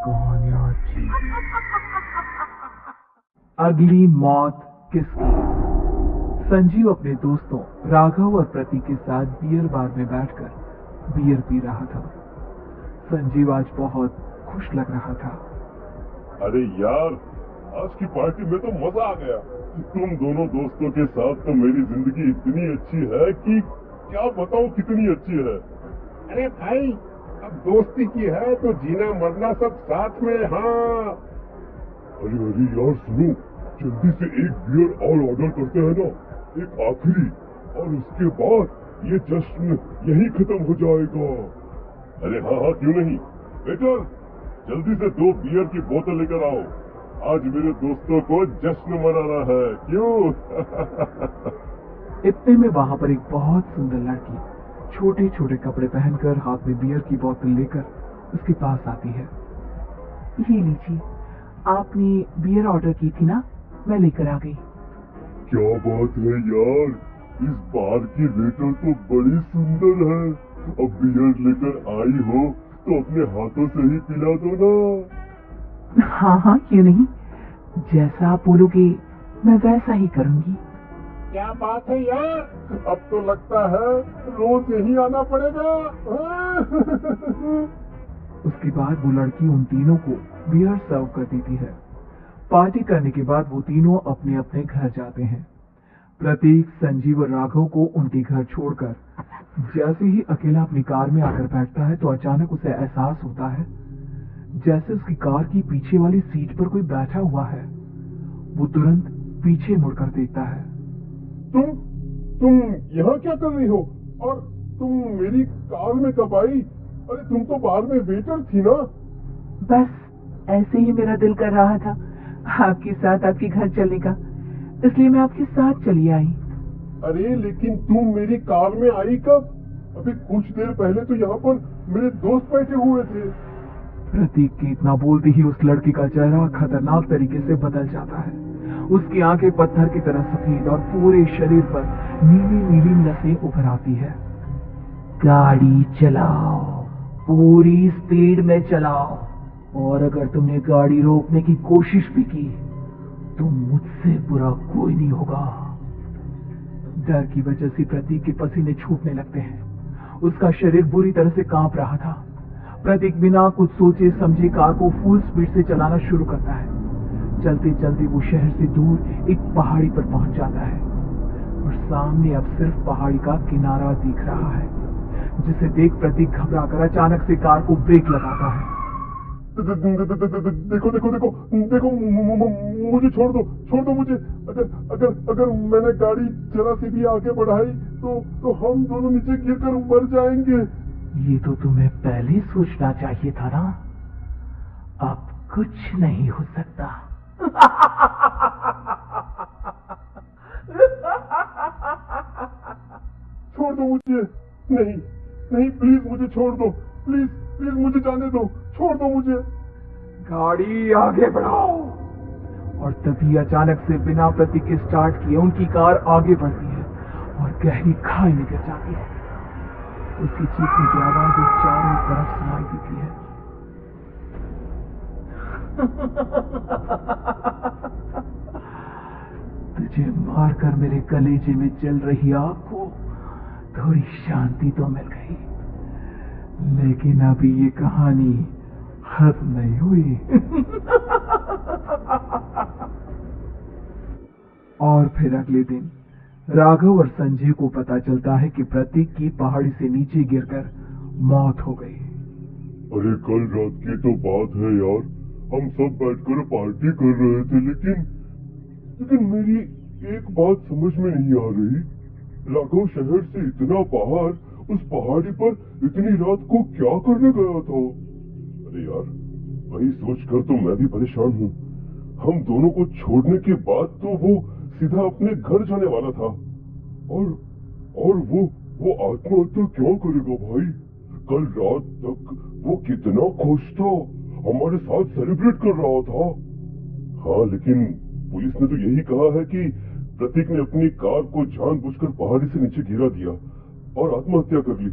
कहानियां अच्छी। अगली मौत किसकी? संजीव अपने दोस्तों राघव और प्रतीक के साथ बियर बार में बैठकर बियर पी रहा था। संजीव आज बहुत खुश लग रहा था। अरे यार, आज की पार्टी में तो मजा आ गया। तुम दोनों दोस्तों के साथ तो मेरी जिंदगी इतनी अच्छी है कि क्या बताऊं कितनी अच्छी है। अरे भाई, अब दोस्ती की है तो जीना मरना सब साथ में। हाँ अरे अरे यार सुनो, जल्दी से एक बियर और ऑर्डर करते हैं ना, एक आखिरी, और उसके बाद ये जश्न यही खत्म हो जाएगा। अरे हाँ हाँ, क्यों नहीं। वेटर, जल्दी से 2 बियर की बोतल लेकर आओ। आज मेरे दोस्तों को जश्न मनाना है, क्यों? इतने में वहां पर एक बहुत सुंदर लड़की छोटे छोटे कपड़े पहनकर हाथ में बियर की बोतल लेकर उसके पास आती है। ये लीजिए, आपने बियर ऑर्डर की थी ना, मैं लेकर आ गई। क्या बात है यार, इस बार की वेटर तो बड़ी सुंदर है। अब बियर लेकर आई हो तो अपने हाथों से ही पिला दो ना। हाँ हाँ, क्यों नहीं, जैसा आप बोलोगे मैं वैसा ही करूंगी। क्या बात है यार, अब तो लगता है रोज यही आना पड़ेगा। उसके बाद वो लड़की उन तीनों को बियर सर्व कर देती है। पार्टी करने के बाद वो तीनों अपने अपने घर जाते हैं। प्रतीक, संजीव और राघव को उनके घर छोड़कर जैसे ही अकेला अपनी कार में आकर बैठता है तो अचानक उसे एहसास होता है जैसे उसकी कार की पीछे वाली सीट पर कोई बैठा हुआ है। वो तुरंत पीछे मुड़कर देखता है। तुम यहाँ क्या कर रही हो? और तुम मेरी कार में कब आई? अरे तुम तो बाहर में वेटर थी ना। बस ऐसे ही मेरा दिल कर रहा था आपके साथ आपके घर चलने का, इसलिए मैं आपके साथ चली आई। अरे लेकिन तुम मेरी कार में आई कब? अभी कुछ देर पहले तो यहाँ पर मेरे दोस्त बैठे हुए थे। प्रतीक के इतना बोलते ही उस लड़की का चेहरा खतरनाक तरीके से बदल जाता है। उसकी आंखें पत्थर की तरह सफेद और पूरे शरीर पर नीली नीली नसें उभर आती है। गाड़ी चलाओ, पूरी स्पीड में चलाओ, और अगर तुमने गाड़ी रोकने की कोशिश भी की तो मुझसे बुरा कोई नहीं होगा। डर की वजह से प्रतीक के पसीने छूटने लगते हैं। उसका शरीर बुरी तरह से कांप रहा था। प्रतीक बिना कुछ सोचे समझे कार को फुल स्पीड से चलाना शुरू करता है। चलते चलते वो शहर से दूर एक पहाड़ी पर पहुंच जाता है और सामने अब सिर्फ पहाड़ी का किनारा दिख रहा है, जिसे देख प्रतीक घबराकर अचानक से कार को ब्रेक लगाता है। देखो देखो देखो देखो, मुझे छोड़ दो मुझे। अगर मैंने गाड़ी जरा से भी आगे बढ़ाई तो हम दोनों नीचे गिरकर मर जाएंगे। ये तो तुम्हें पहले सोचना चाहिए था ना। अब कुछ नहीं हो सकता। छोड़ दो मुझे। नहीं नहीं, प्लीज मुझे छोड़ दो। प्लीज प्लीज मुझे जाने दो, छोड़ दो मुझे। गाड़ी आगे बढ़ाओ। और तभी अचानक से बिना प्रतीक के स्टार्ट किए उनकी कार आगे बढ़ती है और गहरी खाई में गिर जाती है। उसकी चीखने की आवाज चारों तरफ सुनाई देती है। तुझे मारकर मेरे कलेजे में जल रही आग को थोड़ी शांति तो मिल गई, लेकिन अभी ये कहानी खत्म नहीं हुई। और फिर अगले दिन राघव और संजय को पता चलता है कि प्रतीक की पहाड़ी से नीचे गिरकर मौत हो गई। अरे कल रात की तो बात है यार, हम सब बैठकर पार्टी कर रहे थे, लेकिन मेरी एक बात समझ में नहीं आ रही। राघव शहर से इतना बाहर उस पहाड़ी पर इतनी रात को क्या करने गया था? अरे यार, वही सोचकर तो मैं भी परेशान हूँ। हम दोनों को छोड़ने के बाद तो वो सीधा अपने घर जाने वाला था, और वो आत्महत्या क्यों करेगा भाई? कल रात तक वो कितना खुश था, हमारे साथ सेलिब्रेट कर रहा था। हाँ, लेकिन पुलिस ने तो यही कहा है कि प्रतीक ने अपनी कार को जानबूझकर पहाड़ी से नीचे गिरा दिया और आत्महत्या कर ली।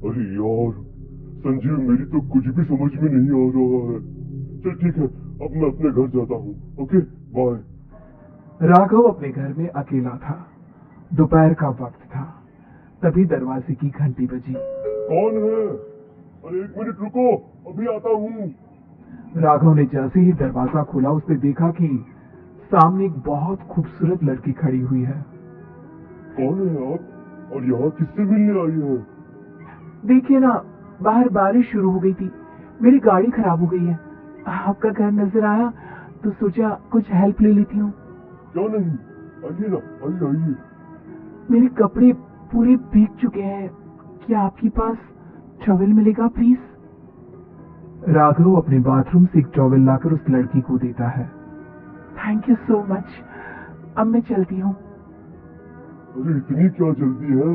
अरे यार, संजीव मेरी तो कुछ भी समझ में नहीं आ रहा है। चल ठीक है, अब मैं अपने घर जाता हूँ। Okay bye. राघव अपने घर में अकेला था। दोपहर का वक्त था। तभी दरवाजे की घंटी बजी। कौन है? अरे 1 मिनट रुको, अभी आता हूँ। राघव ने जैसे ही दरवाजा खोला उसने देखा कि सामने एक बहुत खूबसूरत लड़की खड़ी हुई है। कौन है आप और यहाँ किससे मिलने आई हैं? देखिए ना, बाहर बारिश शुरू हो गई थी, मेरी गाड़ी खराब हो गई है। आपका घर नजर आया तो सोचा कुछ हेल्प ले लेती हूँ। क्यों नहीं, आइए ना, आइए आइए। मेरे कपड़े पूरे भीग चुके हैं, क्या आपके पास टॉवेल मिलेगा प्लीज? राघव अपने बाथरूम से एक टॉवेल लाकर उस लड़की को देता है। थैंक यू सो मच, अब मैं चलती हूँ। अरे इतनी क्या जल्दी है?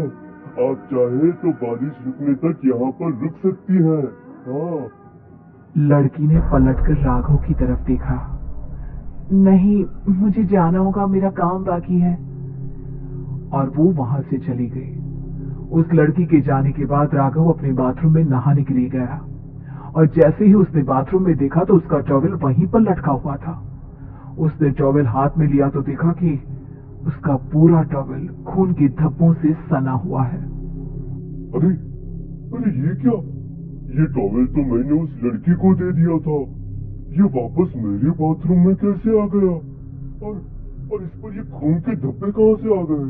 आप चाहे तो बारिश रुकने तक यहाँ पर रुक सकती है। हाँ। लड़की ने पलटकर राघव की तरफ देखा। नहीं, मुझे जाना होगा, मेरा काम बाकी है। और वो वहां से चली गई। उस लड़की के जाने के बाद राघव अपने बाथरूम में नहाने के लिए गया और जैसे ही उसने बाथरूम में देखा तो उसका टॉवेल वहीं पर लटका हुआ था। उसने टॉवेल हाथ में लिया तो देखा कि उसका पूरा टॉवेल खून के धब्बों से सना हुआ है। अरे अरे ये क्या? ये टॉवेल तो मैंने उस लड़की को दे दिया था। ये वापस मेरे बाथरूम में कैसे आ गया? और इस पर ये खून के धब्बे कहाँ से आ गए?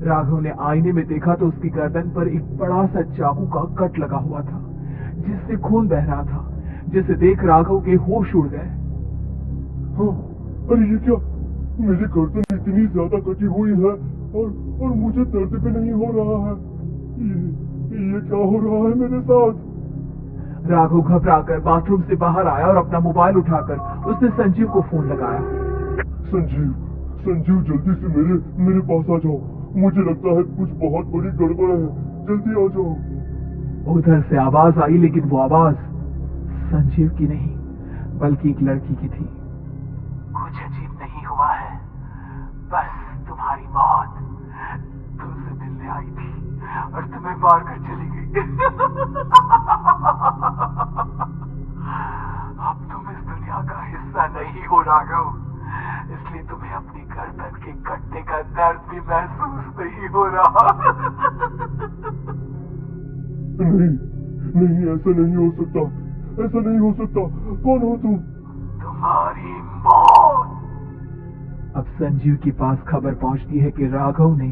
राघव ने आईने में देखा तो उसकी गर्दन पर एक बड़ा सा चाकू का कट लगा हुआ था जिससे खून बह रहा था, जिसे देख राघव के होश उड़ गए। हाँ, अरे ये क्या? मेरी गर्दन इतनी ज्यादा कटी हुई है और मुझे दर्द भी नहीं हो रहा है। ये क्या हो रहा है मेरे साथ? राघव घबराकर बाथरूम से बाहर आया और अपना मोबाइल उठाकर उसने संजीव को फोन लगाया। संजीव जल्दी से मेरे पास आ जाओ। मुझे लगता है कुछ बहुत बड़ी गड़बड़ है, जल्दी आ जाओ। उधर से आवाज आई, लेकिन वो आवाज संजीव की नहीं बल्कि एक लड़की की थी। कुछ अजीब नहीं हुआ है, बस तुम्हारी मौत तुमसे मिलने आई थी और तुम्हें मार कर चली गई। अब तुम इस दुनिया का हिस्सा नहीं हो राघव, इसलिए तुम्हें अपनी गर्दन के कटने का दर्द भी महसूस नहीं हो रहा। नहीं, ऐसा नहीं हो सकता, ऐसा नहीं हो सकता। कौन हो तुम? तुम्हारी मौत। अब संजीव के पास खबर पहुंचती है कि राघव ने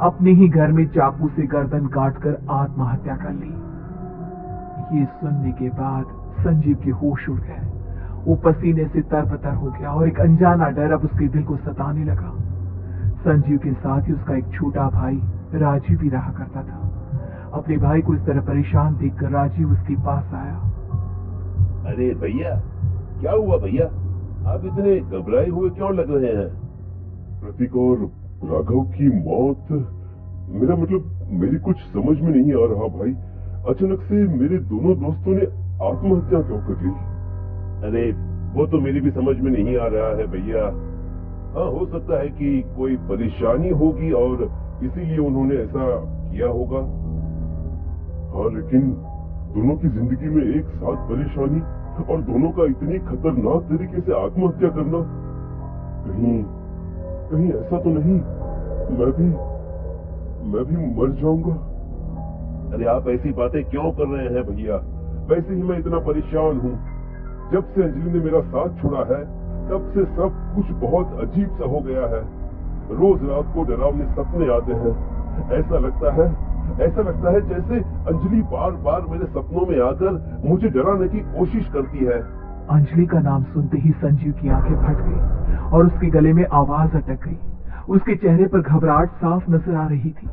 अपने ही घर में चाकू से गर्दन काटकर आत्महत्या कर ली। ये सुनने के बाद संजीव के होश उड़ गए। वो पसीने से तरबतर हो गया और एक अनजाना डर अब उसके दिल को सताने लगा। संजीव के साथ ही उसका एक छोटा भाई राजीव भी रहा करता था। अपने भाई को इस तरह परेशान देखकर राजीव उसके पास आया। अरे भैया, क्या हुआ भैया? आप इतने घबराए हुए क्यों लग रहे हैं? प्रतीक और राघव की मौत, मेरा मतलब मेरी कुछ समझ में नहीं आ रहा भाई। अचानक से मेरे दोनों दोस्तों ने आत्महत्या क्यों कर ली? अरे वो तो मेरी भी समझ में नहीं आ रहा है भैया। हाँ, हो सकता है कि कोई परेशानी होगी और इसीलिए उन्होंने ऐसा किया होगा। हाँ, लेकिन दोनों की जिंदगी में एक साथ परेशानी और दोनों का इतनी खतरनाक तरीके से आत्महत्या करना, कहीं ऐसा तो नहीं मैं भी मर जाऊंगा? अरे आप ऐसी बातें क्यों कर रहे हैं भैया? वैसे ही मैं इतना परेशान हूँ। जब से अंजलि ने मेरा साथ छोड़ा है तब से सब कुछ बहुत अजीब सा हो गया है। रोज रात को डरावने सपने आते हैं। ऐसा लगता है जैसे अंजलि बार बार मेरे सपनों में आकर मुझे डराने की कोशिश करती है। अंजलि का नाम सुनते ही संजीव की आंखें फट गई और उसके गले में आवाज अटक गई। उसके चेहरे पर घबराहट साफ नजर आ रही थी।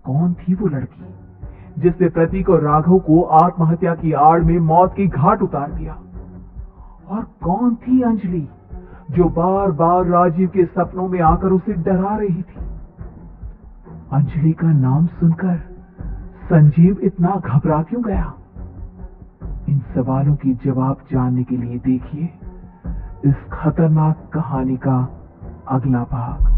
कौन थी वो लड़की जिसने प्रतीक और राघव को आत्महत्या की आड़ में मौत की घाट उतार दिया? और कौन थी अंजलि जो बार बार राजीव के सपनों में आकर उसे डरा रही थी? अंजलि का नाम सुनकर संजीव इतना घबरा क्यों गया? इन सवालों की जवाब जानने के लिए देखिए इस खतरनाक कहानी का अगला भाग।